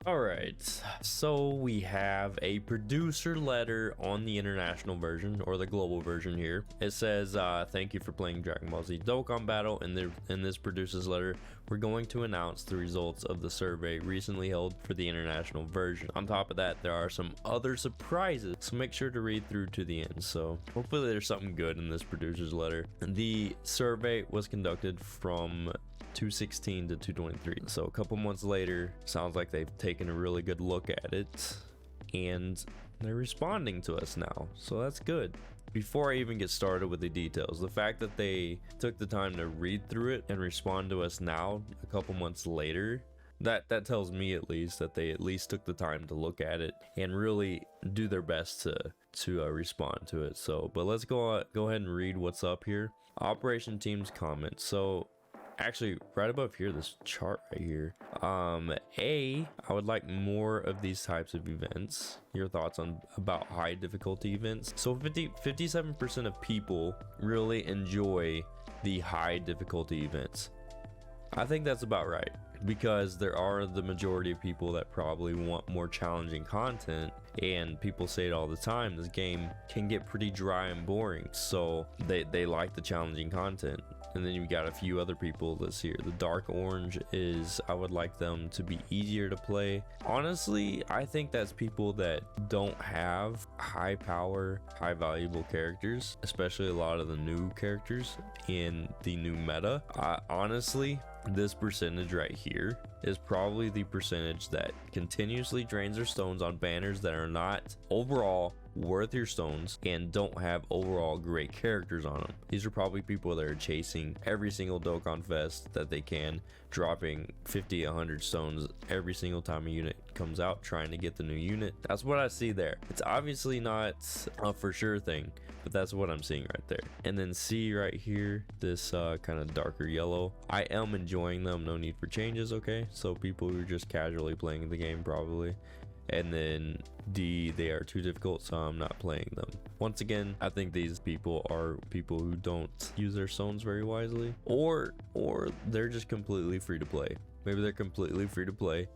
All right, so we have a producer letter on the international version or the global version here. It says, thank you for playing Dragon Ball Z Dokkan Battle. In this producer's letter, we're going to announce the results of the survey recently held for the international version. On top of that, there are some other surprises, so make sure to read through to the end. So hopefully there's something good in this producer's letter. The survey was conducted from 216 to 223, so a couple months later. Sounds like they've taken a really good look at it and they're responding to us now, so that's good. Before I even get started with the details, the fact that they took the time to read through it and respond to us now a couple months later, that tells me at least that they at least took the time to look at it and really do their best to respond to it. So but let's go ahead and read what's up here. Operation Team's comments. So actually right above here, this chart right here, I would like more of these types of events. Your thoughts on about high difficulty events? So 57% of people really enjoy the high difficulty events. I think that's about right, because there are the majority of people that probably want more challenging content, and people say it all the time, this game can get pretty dry and boring, so they like the challenging content. And then you've got a few other people that's here. The dark orange is, I would like them to be easier to play. Honestly, I think that's people that don't have high power, high valuable characters, especially a lot of the new characters in the new meta. Honestly, this percentage right here is probably the percentage that continuously drains their stones on banners that are not overall worth your stones and don't have overall great characters on them. These are probably people that are chasing every single Dokkan Fest that they can, dropping 50, 100 stones every single time a unit comes out, trying to get the new unit. That's what I see there. It's obviously not a for sure thing, but that's what I'm seeing right there. And then C right here, this kind of darker yellow, I am enjoying them. No need for changes. Okay, so people who are just casually playing the game probably. And then D, they are too difficult, so I'm not playing them. Once again, I think these people are people who don't use their stones very wisely, or they're just completely free to play. Maybe they're completely free to play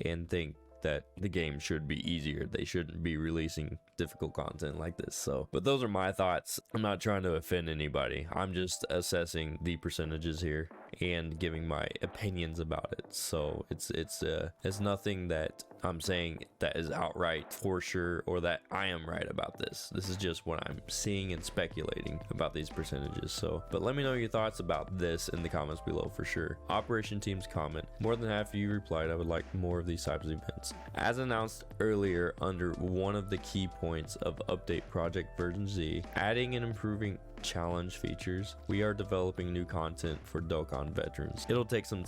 and think that the game should be easier. They shouldn't be releasing difficult content like this. So, but those are my thoughts. I'm not trying to offend anybody. I'm just assessing the percentages here and giving my opinions about it. So it's nothing that I'm saying that is outright for sure or that I am right about this. This is just what I'm seeing and speculating about these percentages. So, but let me know your thoughts about this in the comments below for sure. Operation Team's comment. More than half of you replied, I would like more of these types of events. As announced earlier under one of the key points of Update Project Version Z, adding and improving challenge features, we are developing new content for Dokkan veterans. It'll take some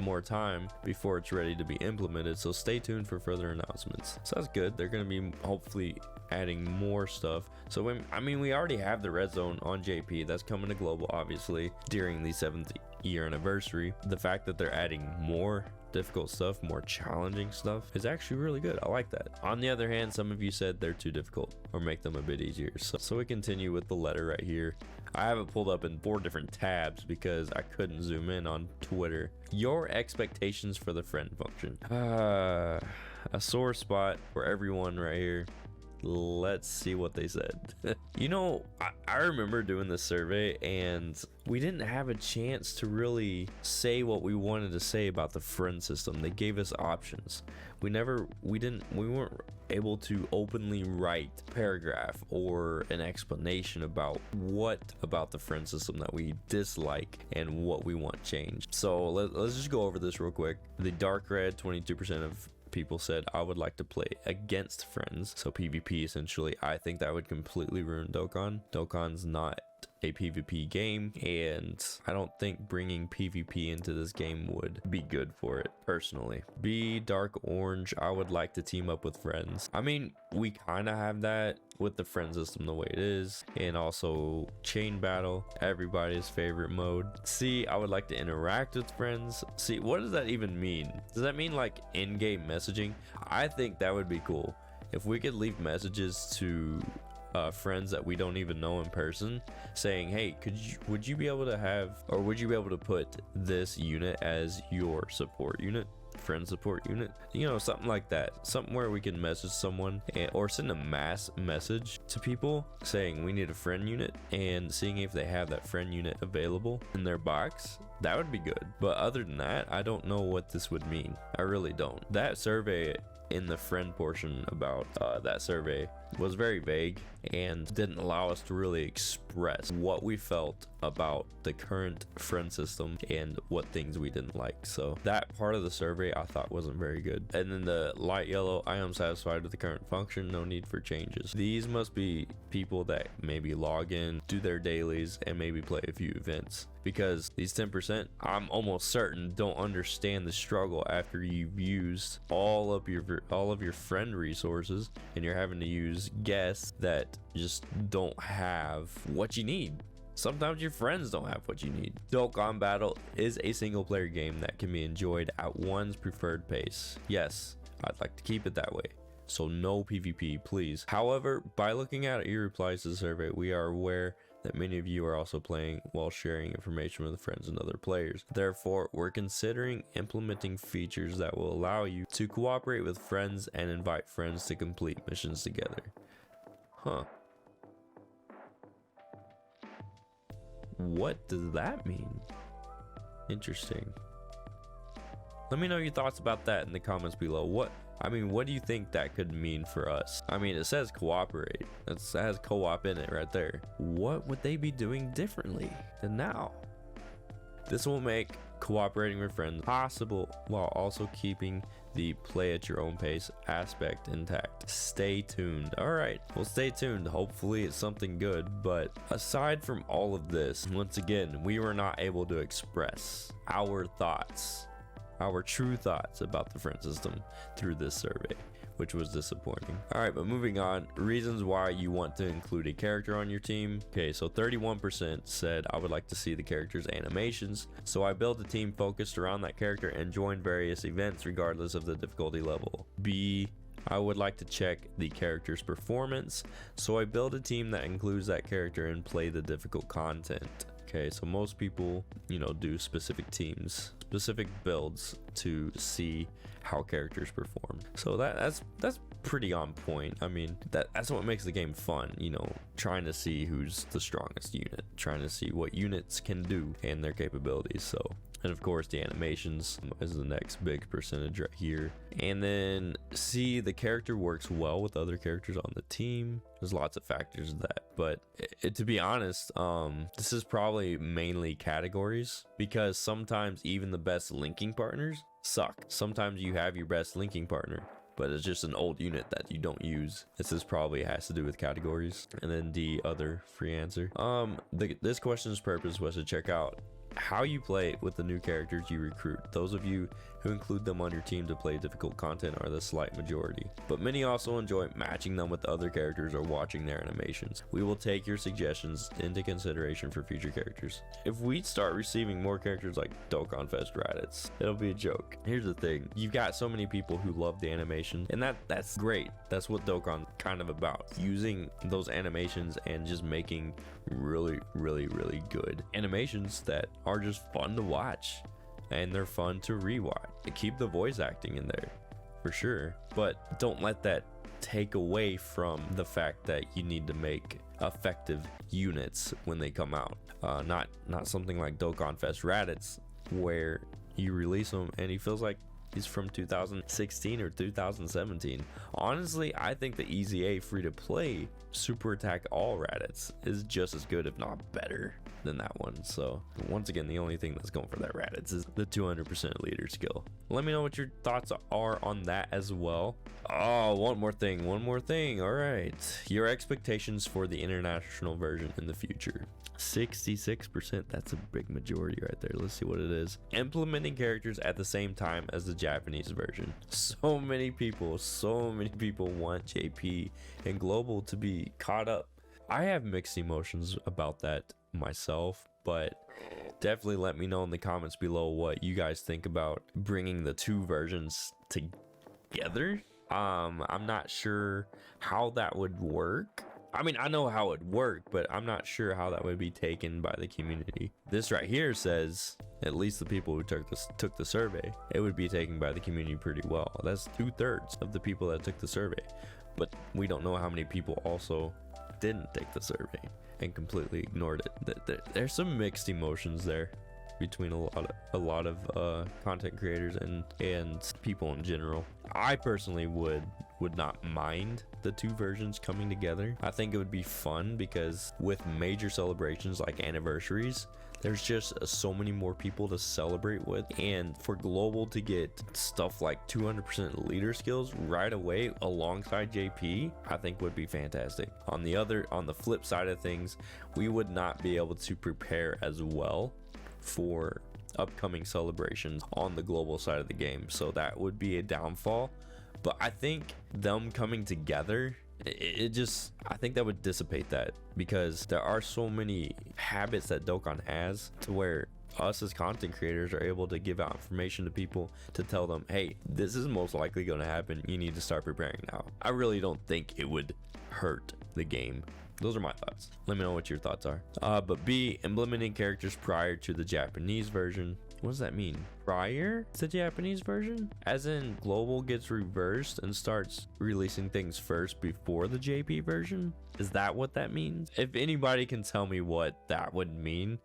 more time before it's ready to be implemented, so stay tuned for further announcements. So that's good. They're going to be hopefully adding more stuff. So I mean, we already have the red zone on JP. That's coming to global obviously during the 7th year anniversary. The fact that they're adding more difficult stuff, more challenging stuff, is actually really good. I like that. On the other hand, some of you said they're too difficult or make them a bit easier. So we continue with the letter right here. I have it pulled up in 4 different tabs because I couldn't zoom in on Twitter. Your expectations for the friend function. A sore spot for everyone right here. Let's see what they said. You know, I remember doing this survey and we didn't have a chance to really say what we wanted to say about the friend system. They gave us options. We weren't able to openly write a paragraph or an explanation about what about the friend system that we dislike and what we want changed. So let's just go over this real quick. The dark red, 22% of people said, I would like to play against friends, so PvP essentially. I think that would completely ruin Dokkan. Dokkan's not a PvP game, and I don't think bringing PvP into this game would be good for it personally. B, dark orange, I would like to team up with friends. I mean, we kind of have that with the friend system the way it is, and also chain battle, everybody's favorite mode. C, I would like to interact with friends. See, what does that even mean? Does that mean like in-game messaging? I think that would be cool if we could leave messages to friends that we don't even know in person, saying, hey, would you be able to have, or would you be able to put this unit as your support unit friend support unit, you know, something like that, something where we can message someone or send a mass message to people saying we need a friend unit and seeing if they have that friend unit available in their box. That would be good. But other than that, I don't know what this would mean. I really don't. That survey in the friend portion about that survey was very vague and didn't allow us to really express what we felt about the current friend system and what things we didn't like. So that part of the survey I thought wasn't very good. And then the light yellow, I am satisfied with the current function, no need for changes. These must be people that maybe log in, do their dailies, and maybe play a few events, because these 10%, I'm almost certain, don't understand the struggle after you've used all of your friend resources and you're having to use guests that just don't have what you need. Sometimes your friends don't have what you need. Dokkan Battle is a single player game that can be enjoyed at one's preferred pace. Yes, I'd like to keep it that way. So no PvP, please. However, by looking at your replies to the survey, we are aware that many of you are also playing while sharing information with friends and other players. Therefore, we're considering implementing features that will allow you to cooperate with friends and invite friends to complete missions together. Huh. What does that mean? Interesting. Let me know your thoughts about that in the comments below. What do you think that could mean for us? I mean, it says cooperate. It has co-op in it right there. What would they be doing differently than now? This will make cooperating with friends possible while also keeping the play at your own pace aspect intact. Stay tuned. All right, well, stay tuned. Hopefully it's something good. But aside from all of this, once again, we were not able to express our thoughts, our true thoughts about the friend system through this survey, which was disappointing. All right, but moving on, reasons why you want to include a character on your team. Okay, so 31% said I would like to see the character's animations, so I built a team focused around that character and joined various events regardless of the difficulty level. B, I would like to check the character's performance, so I build a team that includes that character and play the difficult content. Okay, so most people, you know, do specific teams, specific builds to see how characters perform. So that's pretty on point. I mean, that's what makes the game fun, you know, trying to see who's the strongest unit, trying to see what units can do and their capabilities. So, and of course the animations is the next big percentage right here. And then C, the character works well with other characters on the team. There's lots of factors to that, but to be honest, this is probably mainly categories, because sometimes even the best linking partners suck. Sometimes you have your best linking partner, but it's just an old unit that you don't use. This probably has to do with categories. And then D, other, free answer. This question's purpose was to check out how you play with the new characters you recruit. Those of you who include them on your team to play difficult content are the slight majority, but many also enjoy matching them with other characters or watching their animations. We will take your suggestions into consideration for future characters. If we start receiving more characters like Dokkan Fest Raditz, it'll be a joke. Here's the thing, you've got so many people who love the animation, and that's great. That's what Dokkan's kind of about, using those animations and just making really good animations that are just fun to watch, and they're fun to rewatch. Keep the voice acting in there for sure, but don't let that take away from the fact that you need to make effective units when they come out. Not something like Dokkan Fest Raditz, where you release him and he feels like he's from 2016 or 2017. Honestly, I think the Easy A free to play Super Attack All Raditz is just as good, if not better, than that one. So once again, the only thing that's going for that Raditz is the 200% leader skill. Let me know what your thoughts are on that as well. Oh, one more thing. All right, your expectations for the international version in the future. 66%, that's a big majority right there. Let's see what it is. Implementing characters at the same time as the Japanese version. So many people want JP and Global to be caught up. I have mixed emotions about that myself, but definitely let me know in the comments below what you guys think about bringing the two versions together. I'm not sure how that would work. I mean, I know how it worked, but I'm not sure how that would be taken by the community. This right here says, at least the people who took the survey, it would be taken by the community pretty well. That's 2/3 of the people that took the survey. But we don't know how many people also didn't take the survey and completely ignored it. There's some mixed emotions there between a lot of content creators and people in general. I personally would not mind the two versions coming together. I think it would be fun because with major celebrations like anniversaries, there's just so many more people to celebrate with, and for global to get stuff like 200% leader skills right away alongside JP, I think would be fantastic. On the flip side of things, we would not be able to prepare as well for upcoming celebrations on the global side of the game, so that would be a downfall. But I think them coming together, I think that would dissipate that, because there are so many habits that Dokkan has to where us as content creators are able to give out information to people to tell them, hey, this is most likely going to happen, you need to start preparing now. I really don't think it would hurt the game. Those are my thoughts. Let me know what your thoughts are. But B, implementing characters prior to the Japanese version. What does that mean? Prior to the Japanese version? As in global gets reversed and starts releasing things first before the JP version? Is that what that means? If anybody can tell me what that would mean,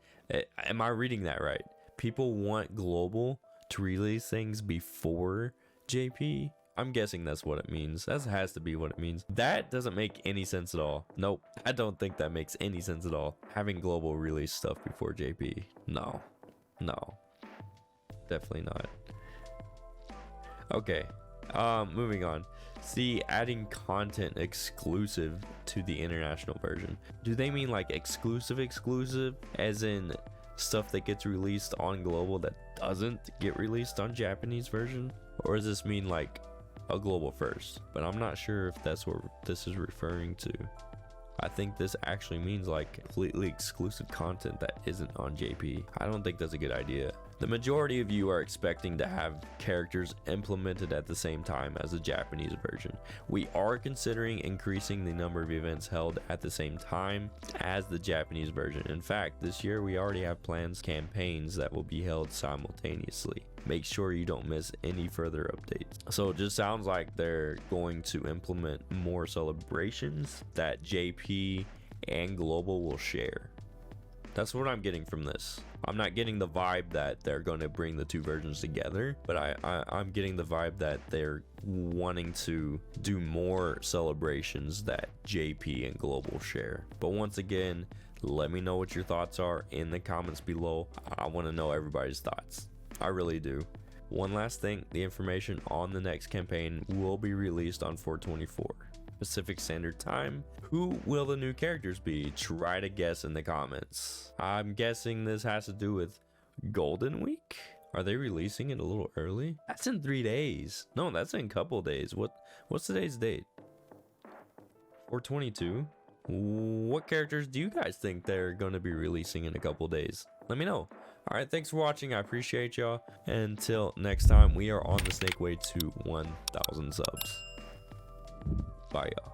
am I reading that right? People want global to release things before JP? I'm guessing that's what it means. That has to be what it means. That doesn't make any sense at all. Nope, I don't think that makes any sense at all. Having global release stuff before JP. No. Definitely not. Okay, moving on. See, adding content exclusive to the international version. Do they mean like exclusive as in stuff that gets released on global that doesn't get released on Japanese version? Or does this mean like a global first? But I'm not sure if that's what this is referring to. I think this actually means like completely exclusive content that isn't on JP. I don't think that's a good idea. The majority of you are expecting to have characters implemented at the same time as the Japanese version. We are considering increasing the number of events held at the same time as the Japanese version. In fact, this year we already have plans campaigns that will be held simultaneously. Make sure you don't miss any further updates. So it just sounds like they're going to implement more celebrations that JP and global will share. That's what I'm getting from this. I'm not getting the vibe that they're going to bring the two versions together, but I'm getting the vibe that they're wanting to do more celebrations that JP and global share. But once again, let me know what your thoughts are in the comments below. I want to know everybody's thoughts. I really do. One last thing, the information on the next campaign will be released on 4/24 Pacific Standard Time. Who will the new characters be? Try to guess in the comments. I'm guessing this has to do with Golden Week. Are they releasing it a little early? That's in 3 days. No, that's in a couple days. What's today's date? 4/22. What characters do you guys think they're going to be releasing in a couple days? Let me know. All right, thanks for watching. I appreciate y'all. Until next time, we are on the snake way to 1,000 subs. Bye, y'all.